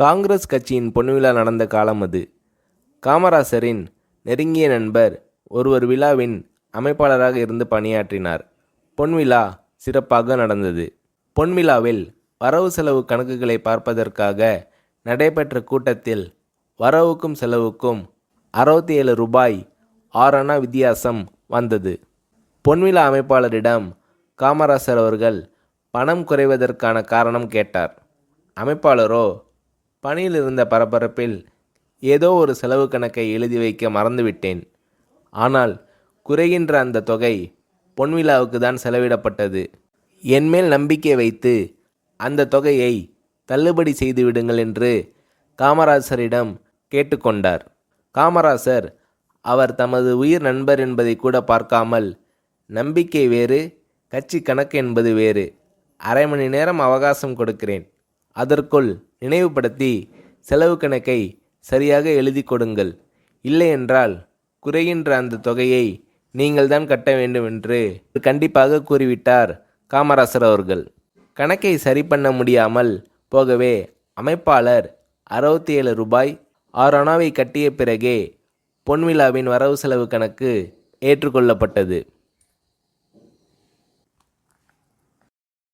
காங்கிரஸ் கட்சியின் பொன்விழா நடந்த காலம் அது. காமராசரின் நெருங்கிய நண்பர் ஒருவர் விழாவின் அமைப்பாளராக இருந்து பணியாற்றினார். பொன்விழா சிறப்பாக நடந்தது. பொன்விழாவில் வரவு செலவு கணக்குகளை பார்ப்பதற்காக நடைபெற்ற கூட்டத்தில் வரவுக்கும் செலவுக்கும் 67 ரூபாய் 6 அணா வித்தியாசம் வந்தது. பொன்விழா அமைப்பாளரிடம் காமராசர் அவர்கள் பணம் குறைவதற்கான காரணம் கேட்டார். அமைப்பாளரோ பணியில் இருந்த பரபரப்பில் ஏதோ ஒரு செலவு கணக்கை எழுதி வைக்க மறந்துவிட்டேன். ஆனால் குறைகின்ற அந்த தொகை பொன்விழாவுக்கு தான் செலவிடப்பட்டது. என்மேல் நம்பிக்கை வைத்து அந்த தொகையை தள்ளுபடி செய்து விடுங்கள் என்று காமராசரிடம் கேட்டுக்கொண்டார். காமராசர் அவர் தமது உயிர் நண்பர் என்பதை கூட பார்க்காமல், நம்பிக்கை வேறு, கட்சி கணக்கு என்பது வேறு, அரை மணி நேரம் அவகாசம் கொடுக்கிறேன், அதற்குள் நினைவுபடுத்தி செலவு கணக்கை சரியாக எழுதி கொடுங்கள், இல்லையென்றால் குறைகின்ற அந்த தொகையை நீங்கள் தான் கட்ட வேண்டும் என்று கண்டிப்பாக கூறிவிட்டார் காமராசர் அவர்கள். கணக்கை சரி பண்ண முடியாமல் போகவே அமைப்பாளர் 67 ரூபாய் 6 அணாவை கட்டிய பிறகே பொன்விழாவின் வரவு செலவு கணக்கு ஏற்றுக்கொள்ளப்பட்டது.